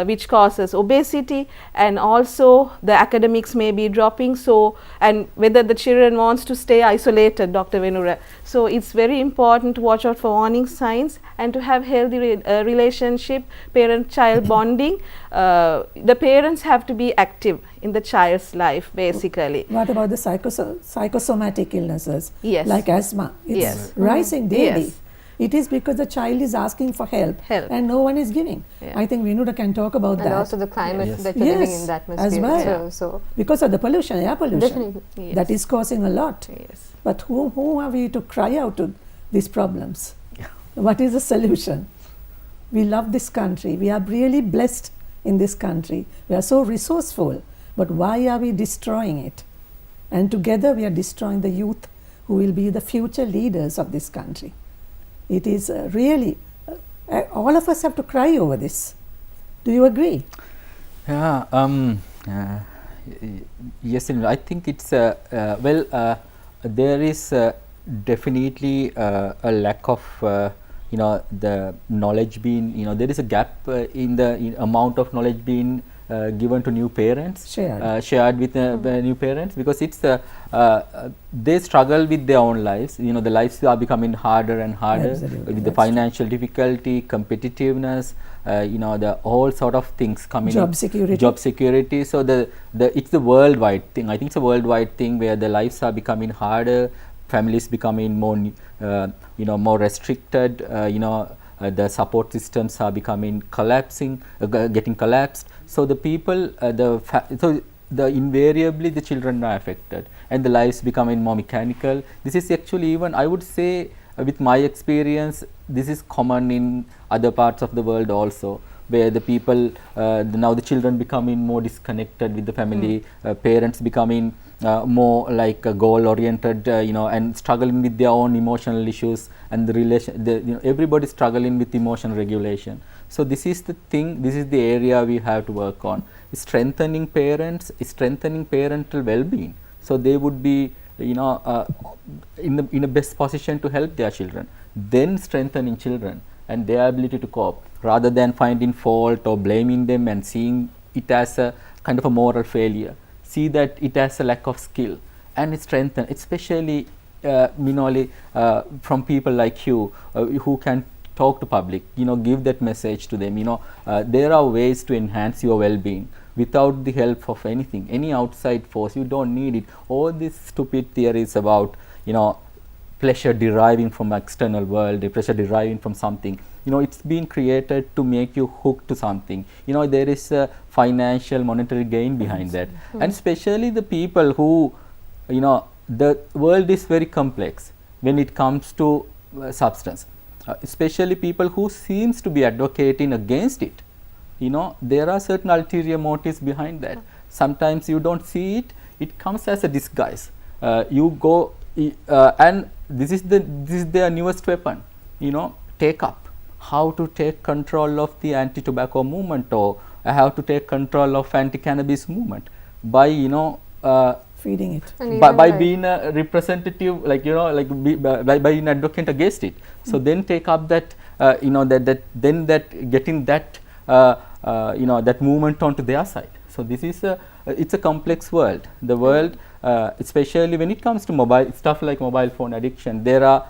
which causes obesity, and also the academics may be dropping. So, and whether the children wants to stay isolated, Dr. Venura. So it's very important to watch out for warning signs and to have healthy relationship, parent-child bonding. The parents have to be active in the child's life, basically. What about the psychosomatic illnesses? Yes. Like asthma? It's Yes. rising daily. Yes. It is because the child is asking for help. And no one is giving. Yeah. I think Vinuda can talk about that. And also the climate Yes. that you're living Yes, in, that as atmosphere. well. So Because of the pollution, air pollution. definitely. Yes. That is causing a lot. Yes. But who are we to cry out to these problems? What is the solution? We love this country. We are really blessed in this country. We are so resourceful. But why are we destroying it? And together we are destroying the youth who will be the future leaders of this country. It is really, all of us have to cry over this. Do you agree? Yeah, yes, I think it's there is definitely a lack of the knowledge being, there is a gap in the amount of knowledge being given to new parents, shared with new parents, because it's they struggle with their own lives. The lives are becoming harder and harder. Absolutely, with the financial difficulty, competitiveness, the all sort of things coming. Job security. So it's the worldwide thing. I think it's a worldwide thing where the lives are becoming harder, families becoming more more restricted. The support systems are becoming getting collapsed. So the people, invariably the children are affected, and the lives becoming more mechanical. This is actually, even I would say, with my experience, this is common in other parts of the world also, where the people, now the children becoming more disconnected with the family, parents becoming more like goal-oriented, and struggling with their own emotional issues, and everybody struggling with emotion regulation. So this is the thing. This is the area we have to work on. Strengthening parents, strengthening parental well-being, so they would be, in a best position to help their children. Then strengthening children and their ability to cope, rather than finding fault or blaming them and seeing it as a kind of a moral failure. See that it has a lack of skill, and strengthen, especially Minoli, from people like you, who can talk to public, give that message to them. There are ways to enhance your well-being without the help of anything, any outside force. You don't need it. All these stupid theories about, pleasure deriving from external world, pleasure deriving from something, it's been created to make you hooked to something. There is a financial, monetary gain behind that. And especially the people who, the world is very complex when it comes to substance. Especially people who seems to be advocating against it. There are certain ulterior motives behind that. Sometimes you don't see it. It comes as a disguise. You go and this is their newest weapon. Take up. How to take control of the anti-tobacco movement, or how to take control of anti-cannabis movement by feeding it, by being a representative, by an advocate against it. So then take up that, getting that that movement onto their side. So this is it's a complex world. The world, especially when it comes to mobile stuff like mobile phone addiction, there are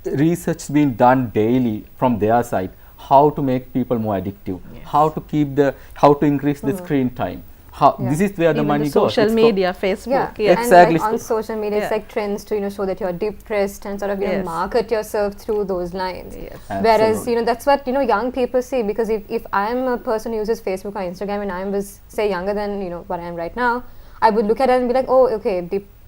research being done daily from their side, how to make people more addictive, how to increase the screen time. This is where the money goes. Social media, Facebook. Exactly. And on social media, it's like trends to show that you're depressed and sort of market yourself through those lines. Whereas that's what young people see, because if I'm a person who uses Facebook or Instagram and I was say younger than what I am right now, I would look at it and be like, oh, okay,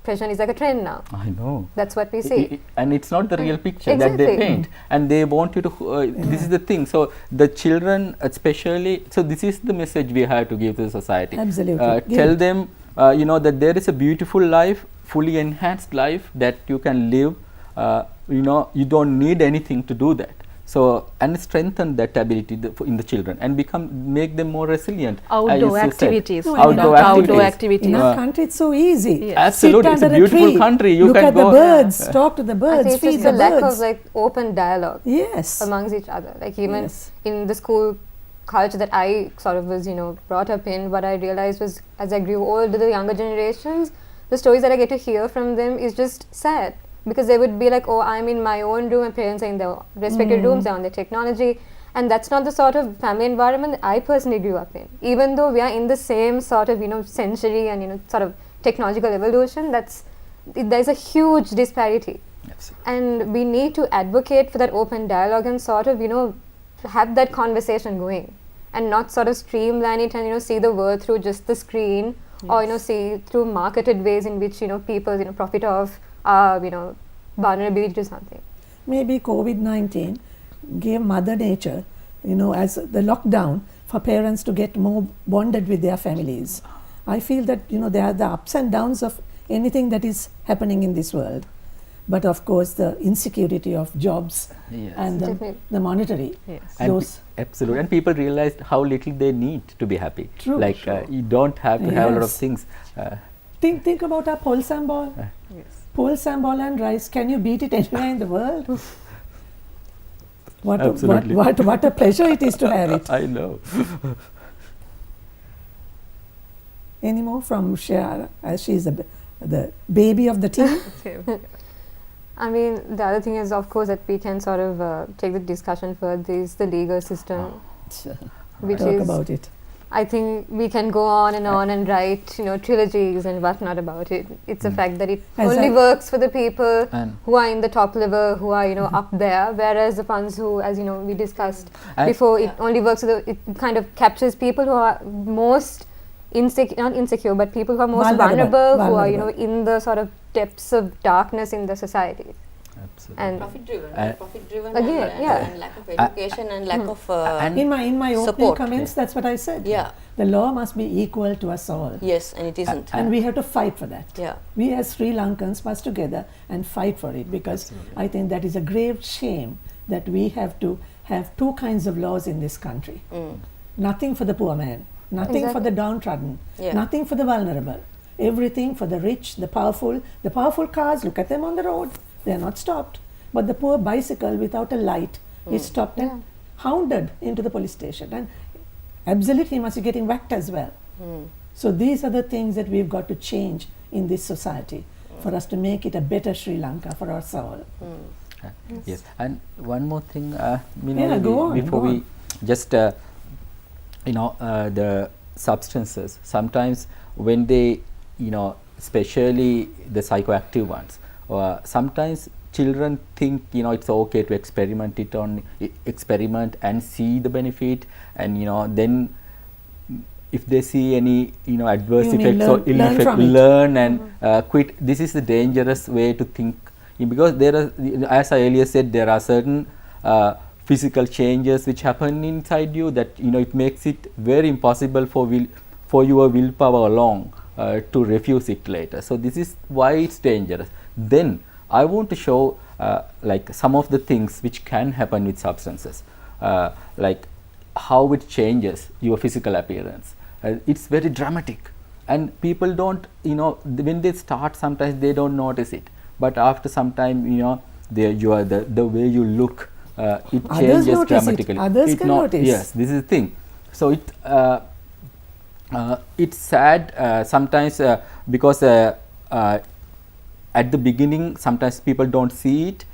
depression is like a trend now. I know. That's what we see. And it's not the real picture that they Exactly. paint, and they want you to this is the thing. So the children especially, so this is the message we have to give to the society. Absolutely. Tell them that there is a beautiful life, fully enhanced life that you can live. You don't need anything to do that. So, and strengthen that ability in the children and make them more resilient. Outdoor activities. Outdoor activities. In our country, it's so easy. Yes. Absolutely, Sit it's a under beautiful tree, country. You look can at go. the birds, talk to the I birds, think it's feed just the the lack of birds. like open dialogue Yes. amongst each other. Like even Yes. in the school culture that I sort of was, brought up in, what I realized was as I grew older, the younger generations, the stories that I get to hear from them is just sad. Because they would be like, oh, I'm in my own room, my parents are in their respective rooms, they're on their technology. And that's not the sort of family environment that I personally grew up in. Even though we are in the same sort of, century and, sort of technological evolution, there's a huge disparity. Absolutely. And we need to advocate for that open dialogue and sort of, have that conversation going. And not sort of streamline it and, see the world through just the screen. Or, see through marketed ways in which, people, profit off vulnerability to something. Maybe COVID-19 gave Mother Nature, as the lockdown for parents to get more bonded with their families. I feel that, there are the ups and downs of anything that is happening in this world. But of course, the insecurity of jobs Yes. and Definitely. the monetary. Yes. And Those, absolutely, and people realized how little they need to be happy. True. Like Sure. you don't have to have a lot of Yes. things. think about our pulsam ball. Yes. Pulsam ball and rice. Can you beat it anywhere in the world? Absolutely. What a pleasure it is to have it. I know. Any more from Shiara, as she is the baby of the team? I mean, the other thing is, of course, that we can sort of take the discussion further is the legal system, which Talk is, about it. I think we can go on and write, trilogies and whatnot about it. It's a fact that it As only I- works for the people And- who are in the top level, who are, up there, whereas the ones who, as we discussed And- before, it Yeah. only works it kind of captures people who are most not insecure, but people who are most Vulnerable. vulnerable, who are, Vulnerable. in the sort of depths of darkness in the society. Absolutely. And Profit driven, Uh, profit driven, Again, yeah. and lack of education and lack of and- In my opening Support. comments, that's what I said. Yeah. The law must be equal to us all. yes, and it isn't. And we have to fight for that. Yeah. We as Sri Lankans must together and fight for it, because I think that is a grave shame that we have to have two kinds of laws in this country. Nothing for the poor man, nothing for the downtrodden, Yeah. nothing for the vulnerable. Everything for the rich, the powerful. The powerful cars, look at them on the road. They are not stopped. But the poor bicycle without a light is stopped and hounded into the police station. And absolutely he must be getting whacked as well. So these are the things that we've got to change in this society for us to make it a better Sri Lanka for us all. Yes, and one more thing, go on, before go we on. just, the substances, sometimes when they, especially the psychoactive ones, sometimes children think, it's okay to experiment and see the benefit, and, then if they see any, adverse You mean effects or ill learn effect, from it. learn and quit. This is the dangerous way to think, because there are, as I earlier said, there are certain physical changes which happen inside you that, it makes it very impossible for your willpower alone to refuse it later. So this is why it's dangerous. Then I want to show like some of the things which can happen with substances, like how it changes your physical appearance. It's very dramatic, and people don't, when they start, sometimes they don't notice it, but after some time, the way you look, it Others changes notice it. dramatically. Others can notice. Yes, this is the thing. So it's sad sometimes, because at the beginning sometimes people don't see it,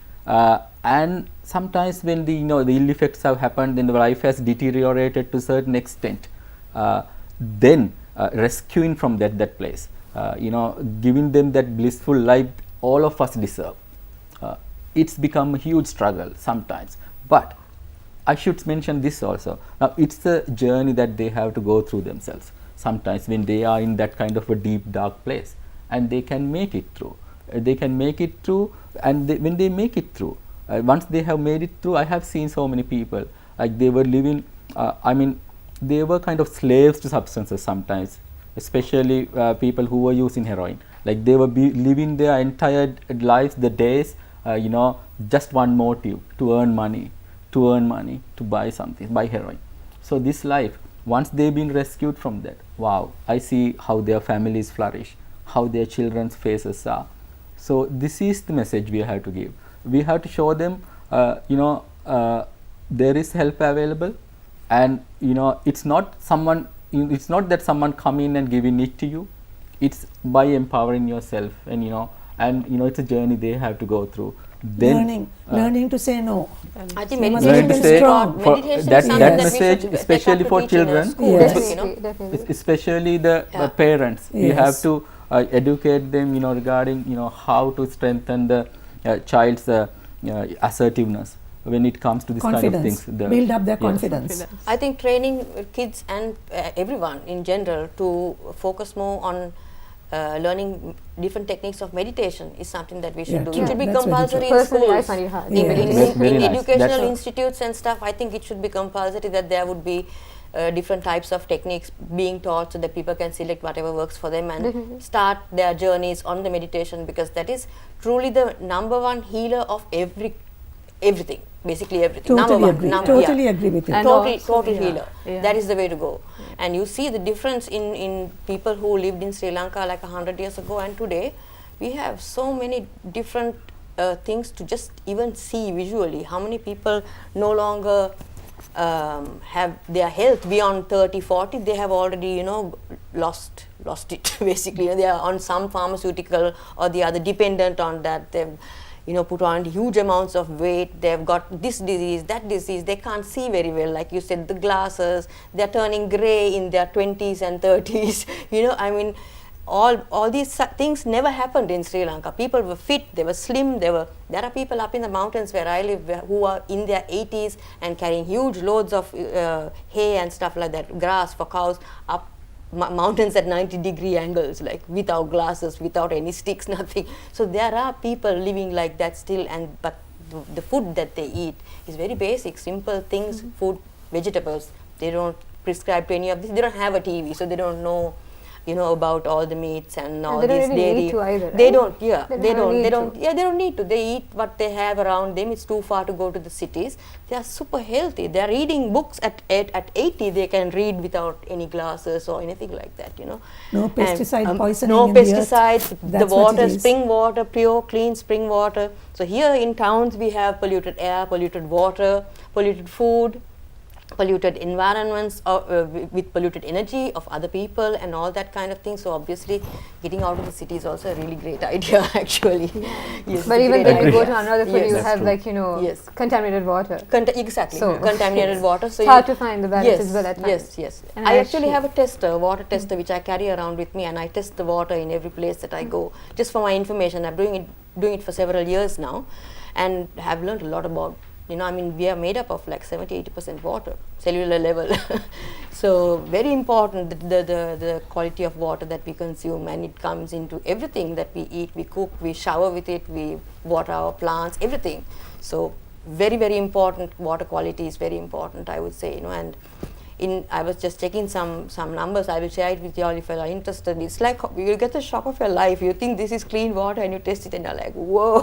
and sometimes when the the ill effects have happened, then the life has deteriorated to a certain extent, then rescuing from that place, giving them that blissful life all of us deserve, it's become a huge struggle sometimes. But I should mention this also. Now it's a journey that they have to go through themselves sometimes when they are in that kind of a deep dark place. and they can make it through. They can make it through, and when they make it through, once they have made it through, I have seen so many people, like they were living, they were kind of slaves to substances sometimes, especially people who were using heroin. Like they were living their entire lives, the days, just one motive, to earn money, to buy something, buy heroin. So this life, once they've been rescued from that, wow, I see how their families flourish, how their children's faces are. So this is the message we have to give. We have to show them, there is help available, and it's not that someone come in and giving it to you. It's by empowering yourself, and it's a journey they have to go through. Then learning to say no. I think Learn meditation to is say strong. for Meditation that is something that that we message, should especially take up for to teach in a children, school, Yes. Definitely. especially the Yeah. parents. We Yes. have to educate them, regarding how to strengthen the child's assertiveness when it comes to this kind of Confidence. things. Build up their Yes. confidence. I think training kids and everyone in general to focus more on learning different techniques of meditation is something that we should Yeah, do. true. It should be That's very compulsory true. in Personally, I schools. find it hard. Yeah. Very In nice. educational That's- institutes and stuff, I think it should be compulsory that there would be different types of techniques being taught so that people can select whatever works for them and start their journeys on the meditation, because that is truly the number one healer of everything, basically everything. Totally Number one, agree. number- Totally yeah. agree with you. And total also, yeah, healer. yeah. That is the way to go. And you see the difference in people who lived in Sri Lanka like 100 years ago and today. We have so many different things to just even see visually. How many people no longer have their health beyond 30, 40? They have already, lost it basically. They are on some pharmaceutical or the other, dependent on that. They've put on huge amounts of weight. They've got this disease, that disease. They can't see very well. Like you said, the glasses, they're turning gray in their 20s and 30s. All these things never happened in Sri Lanka. People were fit, they were slim. There are people up in the mountains where I live who are in their 80s and carrying huge loads of hay and stuff like that, grass for cows, up mountains at 90-degree angles, like without glasses, without any sticks, nothing. So there are people living like that still, but the food that they eat is very basic, simple things, food, vegetables. They don't prescribe to any of this. They don't have a TV, so they don't know about all the meats and all they don't this really dairy. need to either, They right? don't, yeah. They They don't don't, need yeah, they don't need to. They eat what they have around them. It's too far to go to the cities. They are super healthy. They are reading books at 80. They can read without any glasses or anything like that, No pesticide poisoning no in the earth. pesticides. The That's what it water, is. spring water, pure, clean spring water. So here in towns we have polluted air, polluted water, polluted food, polluted environments with polluted energy of other people and all that kind of thing. So obviously getting out of the city is also a really great idea actually. Yes, But it's a even great when you go idea. to another food, Yes. you That's have true. Yes. contaminated water. Exactly, So- contaminated water. So It's hard to find the balance yes, as well at times. Yes. And I I actually actually- have a tester, a water tester, which I carry around with me, and I test the water in every place that I go, just for my information. I'm doing it for several years now, and have learned a lot about. We are made up of like 70-80% water, cellular level. So very important the quality of water that we consume, and it comes into everything that we eat, we cook, we shower with it, we water our plants, everything. So very, very important. Water quality is very important, I would say. And I was just checking some numbers. I will share it with you all if you are interested. It's like you will get the shock of your life. You think this is clean water and you test it and you're like, whoa,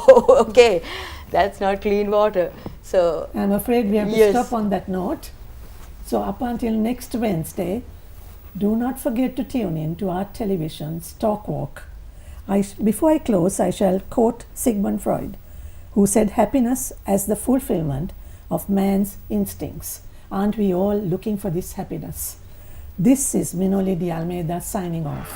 okay, that's not clean water. So I'm afraid we have to Yes. stop on that note. So up until next Wednesday, do not forget to tune in to Art Television's TALKWALK. Before I close, I shall quote Sigmund Freud, who said happiness as the fulfillment of man's instincts. Aren't we all looking for this happiness? This is Minoli de Almeida signing off.